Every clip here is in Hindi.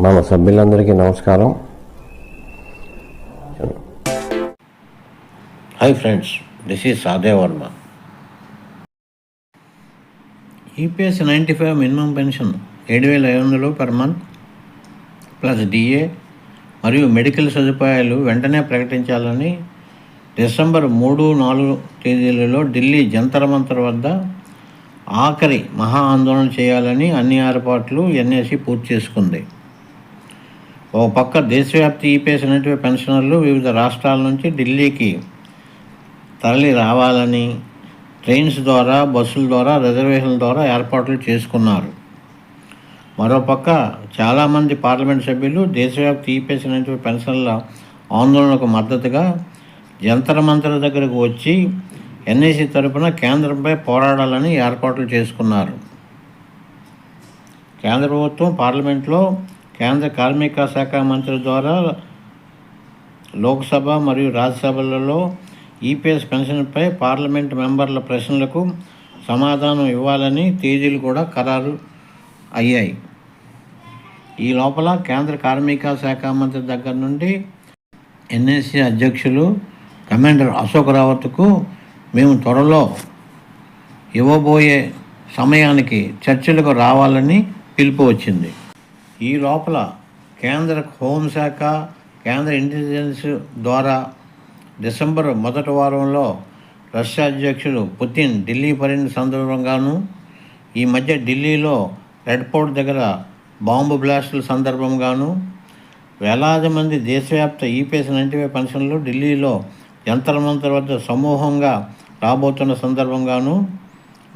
మన సభ్యులందరికీ నమస్కారం. Hi friends, this is Sade Varma. EPS 95 minimum pension 7,500 per month plus DA మరియు మెడికల్ సదుపాయాలు వెంటనే ప్రకటించాలని డిసెంబర్ 3-4 తేదీలలో ఢిల్లీ జంతర్ మంతర్ వద్ద ఆఖరి మహా ఆందోళన చేయాలని అన్ని ఏర్పాట్లు ఎన్ఏసీ పూర్తి చేసుకుంది. ఓ పక్క దేశవ్యాప్త ఈపీఎస్ 95 పెన్షనర్లు వివిధ రాష్ట్రాల నుంచి ఢిల్లీకి తరలి రావాలని ట్రైన్స్ ద్వారా, బస్సుల ద్వారా, రిజర్వేషన్ల ద్వారా ఏర్పాట్లు చేసుకున్నారు. మరోపక్క చాలామంది పార్లమెంట్ సభ్యులు దేశవ్యాప్త ఈపీఎస్ 95 పెన్షన్ల ఆందోళనకు మద్దతుగా జంతర్ మంతర్ దగ్గరకు వచ్చి ఎన్ఏసీ తరపున కేంద్రంపై పోరాడాలని ఏర్పాట్లు చేసుకున్నారు. కేంద్ర ప్రభుత్వం పార్లమెంట్లో కేంద్ర కార్మిక శాఖ మంత్రి ద్వారా లోక్సభ మరియు రాజ్యసభలలో ఈపీఎస్ పెన్షన్పై పార్లమెంట్ మెంబర్ల ప్రశ్నలకు సమాధానం ఇవ్వాలని తేదీలు కూడా ఖరారు అయ్యాయి. ఈ లోపల కేంద్ర కార్మిక శాఖ మంత్రి దగ్గర నుండి ఎన్ఏసీ అధ్యక్షులు కమాండర్ అశోక్ రావత్కు మేము త్వరలో ఇవ్వబోయే సమయానికి చర్చలకు రావాలని పిలుపు వచ్చింది. ఈ లోపల కేంద్ర హోంశాఖ, కేంద్ర ఇంటెలిజెన్స్ ద్వారా డిసెంబర్ మొదటి వారంలో రష్యా అధ్యక్షుడు పుతిన్ ఢిల్లీ పర్యటన సందర్భంగాను, ఈ మధ్య ఢిల్లీలో రెడ్ ఫోర్ట్ దగ్గర బాంబు బ్లాస్టుల సందర్భంగాను, వేలాది మంది దేశవ్యాప్త ఈపీఎస్ 95 పెన్షన్లు ఢిల్లీలో జంతర్ మంతర్ వద్ద సమూహంగా రాబోతున్న సందర్భంగాను,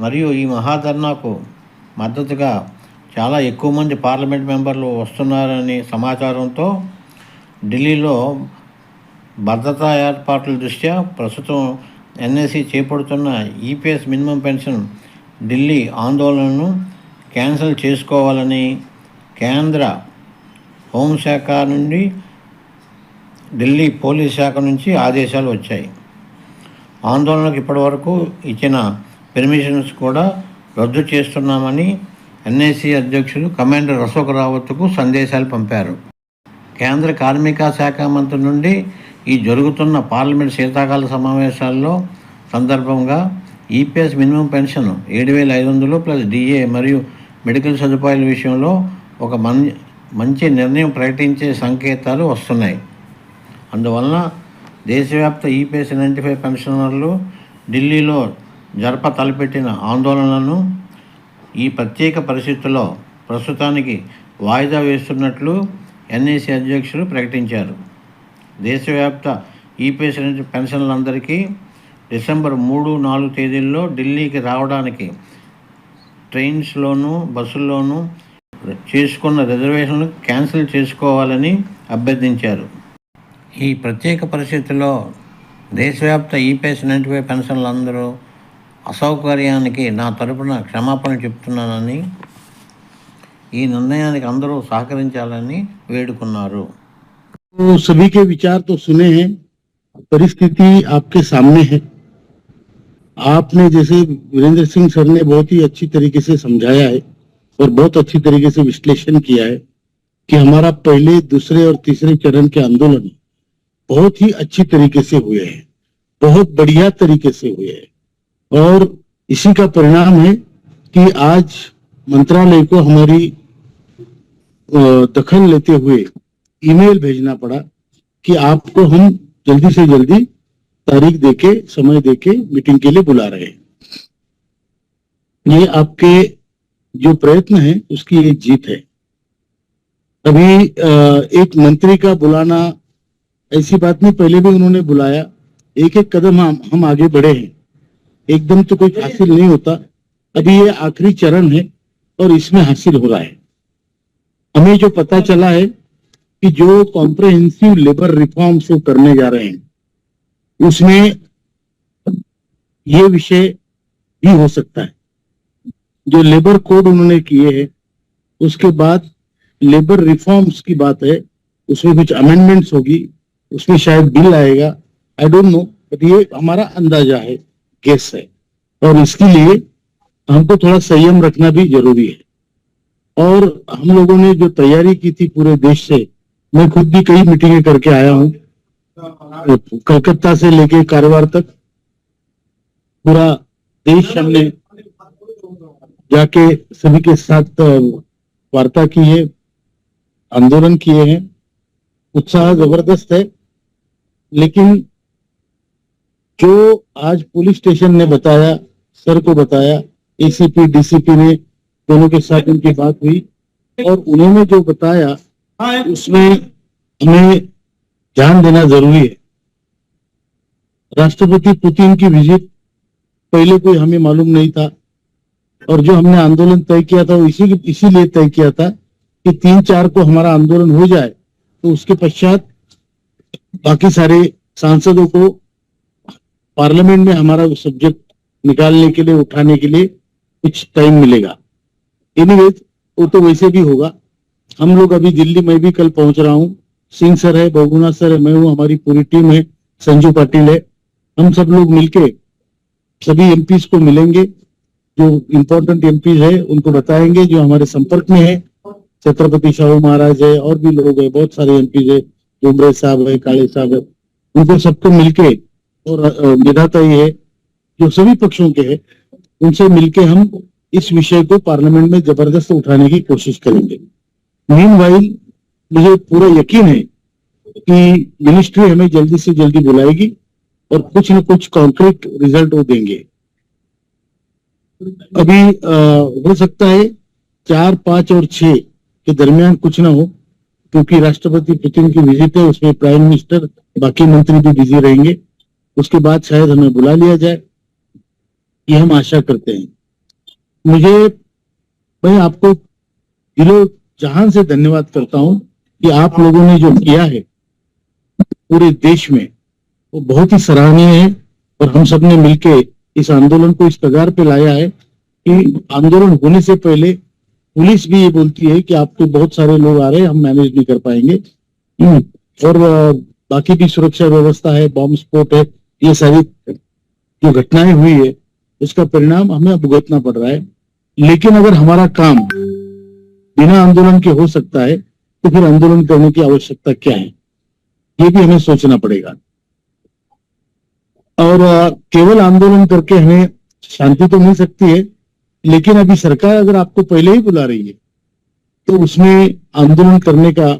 మరియు ఈ మహాధర్నాకు మద్దతుగా చాలా ఎక్కువ మంది పార్లమెంట్ మెంబర్లు వస్తున్నారని సమాచారంతో ఢిల్లీలో భద్రతా ఏర్పాట్ల దృష్ట్యా ప్రస్తుతం ఎన్ఏసీ చేపడుతున్న ఈపీఎస్ మినిమం పెన్షన్ ఢిల్లీ ఆందోళనను క్యాన్సిల్ చేసుకోవాలని కేంద్ర హోంశాఖ నుండి ఢిల్లీ పోలీస్ శాఖ నుంచి ఆదేశాలు వచ్చాయి. ఆందోళనకు ఇప్పటివరకు ఇచ్చిన పెర్మిషన్స్ కూడా రద్దు చేస్తున్నామని ఎన్ఏసీ అధ్యక్షులు కమాండర్ అశోక్ రావత్కు సందేశాలు పంపారు. కేంద్ర కార్మిక శాఖ మంత్రి నుండి ఈ జరుగుతున్న పార్లమెంట్ శీతాకాల సమావేశాల్లో సందర్భంగా EPS minimum pension 7,500 plus DA మరియు మెడికల్ సదుపాయాల విషయంలో ఒక మంచి నిర్ణయం ప్రకటించే సంకేతాలు వస్తున్నాయి. అందువలన దేశవ్యాప్త ఈపీఎస్ 95 పెన్షనర్లు ఢిల్లీలో తలపెట్టిన ఆందోళనలను ఈ ప్రత్యేక పరిస్థితుల్లో ప్రస్తుతానికి వాయిదా వేస్తున్నట్లు ఎన్ఏసీ అధ్యక్షులు ప్రకటించారు. దేశవ్యాప్త ఈపీఎస్ పెన్షన్లందరికీ డిసెంబర్ 3-4 తేదీల్లో ఢిల్లీకి రావడానికి ట్రైన్స్లోనూ బస్సుల్లోనూ చేసుకున్న రిజర్వేషన్లు క్యాన్సిల్ చేసుకోవాలని అభ్యర్థించారు. ఈ ప్రత్యేక పరిస్థితుల్లో దేశవ్యాప్త ఈపీఎస్ 95 పెన్షన్లందరూ అసౌకర్యానికి నా తరపున క్షమాపణ చెప్తున్నానని, ఈ నిర్ణయానికి అందరూ సహకరించాలని వేడుకున్నారు. सभी के विचार तो सुने हैं, परिस्थिति आपके सामने है. आपने जैसे वीरेंद्र सिंह सर ने बहुत ही अच्छी तरीके से समझाया है और बहुत अच्छी तरीके से विश्लेषण किया है कि हमारा पहले, दूसरे और तीसरे चरण के आंदोलन बहुत ही अच्छी तरीके से हुए हैं, बहुत बढ़िया तरीके से हुए हैं. और इसी का परिणाम है कि आज मंत्रालय को हमारी दखल लेते हुए ईमेल भेजना पड़ा कि आपको हम जल्दी से जल्दी तारीख देके, समय देके मीटिंग के लिए बुला रहे हैं. ये आपके जो प्रयत्न है उसकी एक जीत है. अभी एक मंत्री का बुलाना ऐसी बात नहीं, पहले भी उन्होंने बुलाया. एक एक कदम हम आगे बढ़े हैं. एकदम तो कुछ हासिल नहीं होता. अभी ये आखिरी चरण है और इसमें हासिल हो रहा है. हमें जो पता चला है कि जो कॉम्प्रिहेंसिव लेबर रिफॉर्म्स वो करने जा रहे हैं उसमें ये विषय भी हो सकता है. जो लेबर कोड उन्होंने किए हैं उसके बाद लेबर रिफॉर्म्स की बात है, उसमें कुछ अमेंडमेंट्स होगी, उसमें शायद बिल आएगा. आई डोंट नो, बट ये हमारा अंदाजा है, गेस है, और इसके लिए हमको थोड़ा संयम रखना भी जरूरी है. और हम लोगों ने जो तैयारी की थी पूरे देश से, मैं खुद भी कई मीटिंगें करके आया हूँ, कलकत्ता से लेके कारवार तक पूरा देश हमने जाके सभी के साथ वार्ता की है, आंदोलन किए हैं। उत्साह जबरदस्त है, लेकिन जो आज पुलिस स्टेशन ने बताया, सर को बताया, एसीपी डीसीपी ने दोनों के साथ उनकी बात हुई और उन्होंने जो बताया उसमें हमें ध्यान देना जरूरी है। राष्ट्रपति पुतिन की विजिट पहले कोई हमें मालूम नहीं था, और जो हमने आंदोलन तय किया था वो इसीलिए तय किया था कि 3-4 को हमारा आंदोलन हो जाए, तो उसके पश्चात बाकी सारे सांसदों को पार्लियामेंट में हमारा सब्जेक्ट निकालने के लिए, उठाने के लिए कुछ टाइम मिलेगा। एनीवेज वो तो वैसे भी होगा। हम लोग अभी दिल्ली में भी कल पहुंच रहा हूँ, सिंह सर है, बहुगुणा सर है, मैं हूँ, हमारी पूरी टीम है, संजू पाटिल है, हम सब लोग मिलके सभी एमपीज को मिलेंगे, जो इम्पोर्टेंट एमपीज है उनको बताएंगे, जो हमारे संपर्क में है, छत्रपति शाहू महाराज है, और भी लोग है, बहुत सारे एमपीज है, डोमरे साहब है, काले साहब है, उनको सबको मिलके, और विधाता ये है जो सभी पक्षों के है, उनसे मिलके हम इस विषय को पार्लियामेंट में जबरदस्त उठाने की कोशिश करेंगे। मीनवाइल मुझे पूरा यकीन है कि मिनिस्ट्री हमें जल्दी से जल्दी बुलाएगी और कुछ न कुछ कॉन्क्रीट रिजल्ट वो देंगे। अभी हो सकता है 4, 5 और 6 के दरमियान कुछ ना हो, क्योंकि राष्ट्रपति पुतिन की विजिट है, उसमें प्राइम मिनिस्टर, बाकी मंत्री भी बिजी रहेंगे। उसके बाद शायद हमें बुला लिया जाए, ये हम आशा करते हैं। मैं आपको दिलो जहान से धन्यवाद करता हूं कि आप लोगों ने जो किया है पूरे देश में, वो बहुत ही सराहनीय है, और हम सब ने मिलके इस आंदोलन को इस कगार पे लाया है कि आंदोलन होने से पहले पुलिस भी ये बोलती है कि आपके बहुत सारे लोग आ रहे हैं, हम मैनेज नहीं कर पाएंगे, और बाकी भी सुरक्षा व्यवस्था है, बॉम्ब स्फोट है, ये सारी जो घटनाएं हुई है उसका परिणाम हमें भुगतना पड़ रहा है। लेकिन अगर हमारा काम बिना आंदोलन के हो सकता है, तो फिर आंदोलन करने की आवश्यकता क्या है, ये भी हमें सोचना पड़ेगा। और केवल आंदोलन करके हमें शांति तो मिल सकती है, लेकिन अभी सरकार अगर आपको पहले ही बुला रही है तो उसमें आंदोलन करने का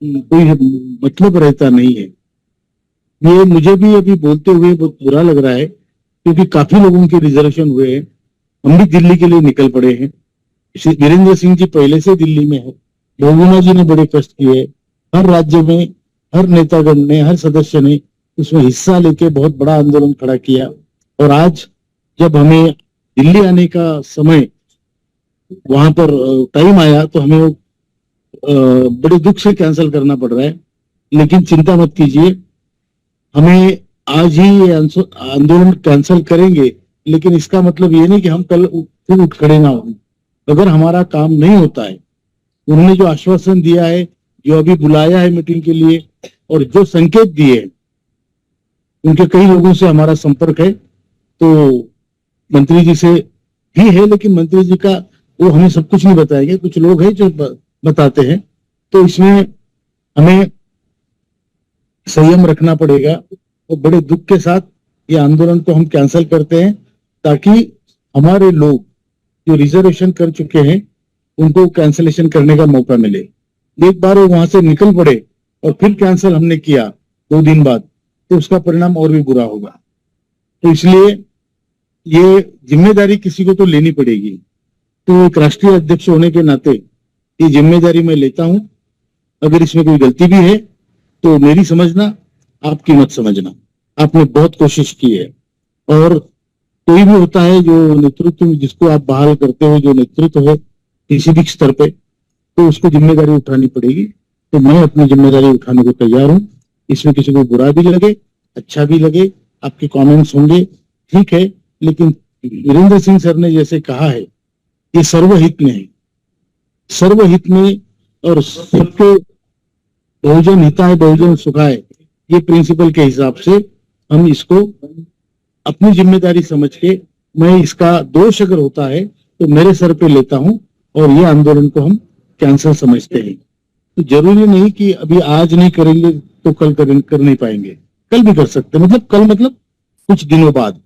कोई मतलब रहता नहीं है। ये मुझे भी अभी बोलते हुए बहुत बुरा लग रहा है, क्योंकि काफी लोगों के रिजर्वेशन हुए हैं, हम भी दिल्ली के लिए निकल पड़े हैं। वीरेंद्र सिंह जी पहले से दिल्ली में है, बहुगुणा जी ने बड़े कष्ट किए, हर राज्य में हर नेतागण ने, हर सदस्य ने उसमें हिस्सा लेके बहुत बड़ा आंदोलन खड़ा किया, और आज जब हमें दिल्ली आने का समय वहां पर टाइम आया तो हमें बड़े दुख से कैंसिल करना पड़ रहा है। लेकिन चिंता मत कीजिए, हमें आज ही ये आंदोलन कैंसिल करेंगे, लेकिन इसका मतलब ये नहीं कि हम कल फिर उठ खड़े ना हों। अगर हमारा काम नहीं होता है, उन्होंने जो आश्वासन दिया है, जो अभी बुलाया है मीटिंग के लिए, और जो संकेत दिए हैं, उनके कई लोगों से हमारा संपर्क है, तो मंत्री जी से भी है, लेकिन मंत्री जी का वो हमें सब कुछ नहीं बताएंगे, कुछ लोग हैं जो बताते हैं। तो इसमें हमें संयम रखना पड़ेगा, और बड़े दुख के साथ ये आंदोलन को हम कैंसिल करते हैं, ताकि हमारे लोग जो रिजर्वेशन कर चुके हैं उनको कैंसिलेशन करने का मौका मिले। एक बार वो वहां से निकल पड़े और फिर कैंसिल हमने किया 2 दिन बाद, तो उसका परिणाम और भी बुरा होगा। तो इसलिए ये जिम्मेदारी किसी को तो लेनी पड़ेगी। तो एक राष्ट्रीय अध्यक्ष होने के नाते ये जिम्मेदारी मैं लेता हूं। अगर इसमें कोई गलती भी है तो मेरी समझना, आपकी मत समझना। आपने बहुत कोशिश की है, और कोई भी होता है जो नेतृत्व, जिसको आप बहाल करते हो, जो नेतृत्व है किसी भी स्तर पे, तो उसको जिम्मेदारी उठानी पड़ेगी। तो मैं अपनी जिम्मेदारी उठाने को तैयार हूं। इसमें किसी को बुरा भी लगे, अच्छा भी लगे, आपके कमेंट्स होंगे, ठीक है, लेकिन वीरेंद्र सिंह सर ने जैसे कहा है, ये सर्वहित में है, सर्वहित में, और सबके बहुजन हिताय बहुजन सुखाय, ये प्रिंसिपल के हिसाब से हम इसको अपनी जिम्मेदारी समझ के, मैं इसका दोष अगर होता है तो मेरे सर पे लेता हूं, और ये आंदोलन को हम कैंसल समझते हैं। तो जरूरी नहीं कि अभी आज नहीं करेंगे तो कल कर नहीं पाएंगे, कल भी कर सकते हैं, मतलब कल मतलब कुछ दिनों बाद,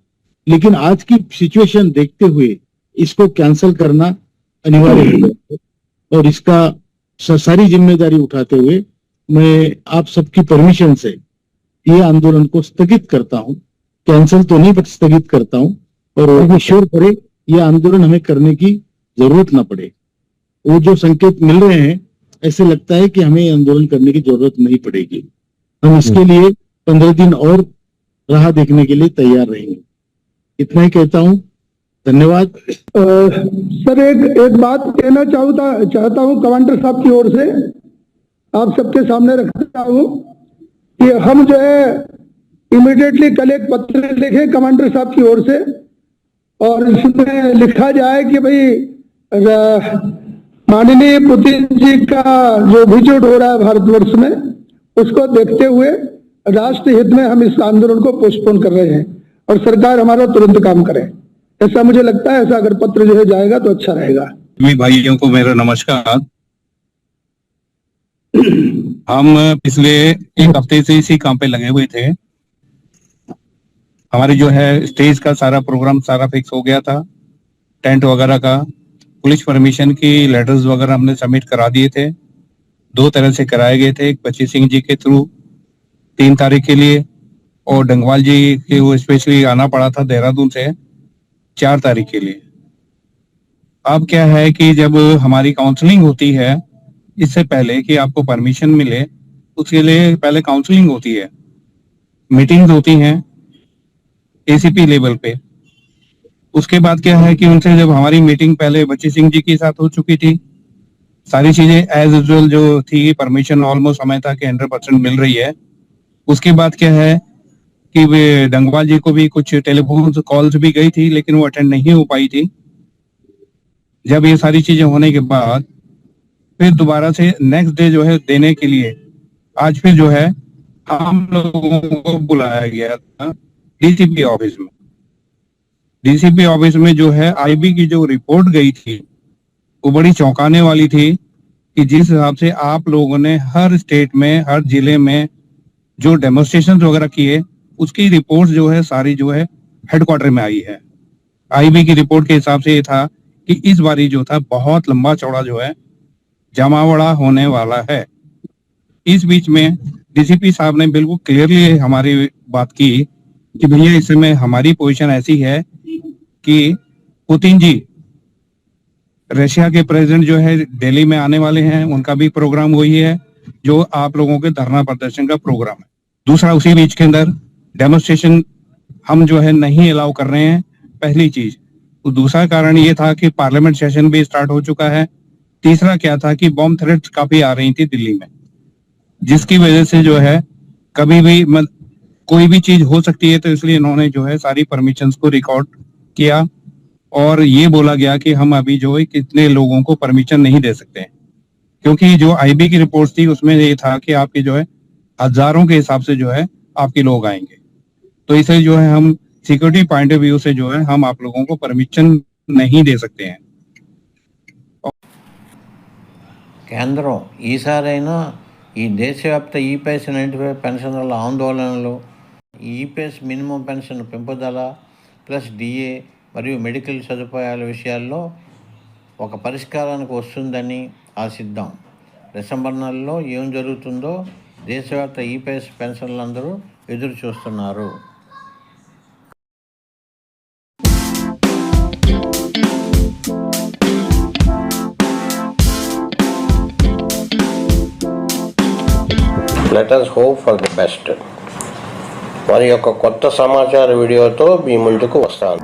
लेकिन आज की सिचुएशन देखते हुए इसको कैंसल करना अनिवार्य है। और इसका सारी जिम्मेदारी उठाते हुए मैं आप सबकी परमिशन से ये आंदोलन को स्थगित करता हूं, कैंसल तो नहीं बट स्थगित करता हूं, और ईश्वर करे ये आंदोलन हमें करने की जरूरत ना पड़े। वो जो संकेत मिल रहे हैं ऐसे लगता है कि हमें ये आंदोलन करने की जरूरत नहीं पड़ेगी। हम इसके लिए 15 दिन और राह देखने के लिए तैयार रहेंगे। इतना ही कहता हूं, धन्यवाद। सर एक बात कहना चाहता हूं कमांडर साहब की ओर से, आप सबके सामने रखता हूं कि हम जो है इमीडिएटली कल एक पत्र लिखे कमांडर साहब की ओर से, और इसमें लिखा जाए कि भाई माननीय पुतिन जी का जो विजिट हो रहा है भारतवर्ष में, उसको देखते हुए राष्ट्र हित में हम इस आंदोलन को पोस्टपोन कर रहे हैं और सरकार हमारा तुरंत काम करे। ऐसा मुझे लगता है, ऐसा अगर पत्र जो है जाएगा तो अच्छा रहेगा। सभी भाइयों को मेरा नमस्कार। हम पिछले एक हफ्ते से इसी काम पे लगे हुए थे। हमारे जो है स्टेज का सारा प्रोग्राम सारा फिक्स हो गया था, टेंट वगैरह का, पुलिस परमिशन की लेटर्स वगैरह हमने सबमिट करा दिए थे। 2 तरह से कराए गए थे, एक बच्ची सिंह जी के थ्रू 3 तारीख के लिए, और डंगवाल जी के वो स्पेशली आना पड़ा था देहरादून से 4 तारीख के लिए। अब क्या है कि जब हमारी काउंसलिंग होती है, इससे पहले कि आपको परमिशन मिले उसके लिए पहले काउंसलिंग होती है, मीटिंग्स होती हैं एसीपी लेवल पे। उसके बाद क्या है कि उनसे जब हमारी मीटिंग पहले बच्ची सिंह जी के साथ हो चुकी थी, सारी चीजें एज यूजुअल जो थी, परमिशन ऑलमोस्ट समय था कि 100% मिल रही है। उसके बाद क्या है कि वे डंगवाल जी को भी कुछ टेलीफोन कॉल्स भी गई थी, लेकिन वो अटेंड नहीं हो पाई थी। जब ये सारी चीजें होने के बाद फिर दोबारा से नेक्स्ट डे जो है देने के लिए आज फिर जो है हम लोगों को बुलाया गया था डीसीपी ऑफिस में। डीसीपी ऑफिस में जो है आईबी की जो रिपोर्ट गई थी वो बड़ी चौंकाने वाली थी कि जिस हिसाब से आप लोगों ने हर स्टेट में, हर जिले में जो डेमोन्स्ट्रेशन वगैरह किए, उसकी रिपोर्ट जो है सारी जो है हेडक्वार्टर में आई है। आईबी की रिपोर्ट के हिसाब से ये था कि इस बारी जो था बहुत लंबा चौड़ा जो है जमावड़ा होने वाला है। इस बीच में डीसीपी साहब ने बिल्कुल क्लियरली हमारी बात की कि भैया इस समय हमारी पोजीशन ऐसी है कि पुतिन जी रशिया के प्रेसिडेंट जो है दिल्ली में आने वाले हैं, उनका भी प्रोग्राम वही है जो आप लोगों के धरना प्रदर्शन का प्रोग्राम है। दूसरा, उसी बीच के अंदर डेमोन्स्ट्रेशन हम जो है नहीं अलाउ कर रहे हैं, पहली चीज। तो दूसरा कारण ये था कि पार्लियामेंट सेशन भी स्टार्ट हो चुका है। तीसरा क्या था कि बॉम्ब थ्रेट्स काफी आ रही थी दिल्ली में, जिसकी वजह से जो है कभी भी कोई भी चीज हो सकती है, तो इसलिए इन्होंने जो है सारी परमिशंस को रिकॉर्ड किया और ये बोला गया कि हम अभी जो है कितने लोगों को परमिशन नहीं दे सकते हैं, क्योंकि जो आईबी की रिपोर्ट थी उसमें ये था कि आपके जो है हजारों के हिसाब से जो है आपके लोग आएंगे। तो इसे जो है हम सिक्योरिटी पॉइंट ऑफ व्यू से जो है हम आप लोगों को परमिशन नहीं दे सकते हैं। కేంద్రం ఈసారైనా ఈ దేశవ్యాప్త ఈపీఎస్ 95 పెన్షనర్ల ఆందోళనలు, ఈపీఎస్ మినిమం పెన్షన్ పెంపుదల ప్లస్ డిఏ మరియు మెడికల్ సదుపాయాల విషయాల్లో ఒక పరిష్కారానికి వస్తుందని ఆశిద్దాం. డిసెంబర్ నెలలో ఏం జరుగుతుందో దేశవ్యాప్త ఈపీఎస్ పెన్షన్లందరూ ఎదురు చూస్తున్నారు. Let us hope for the best. మరి యొక్క కొత్త సమాచార వీడియోతో మీ ముందుకు వస్తాను.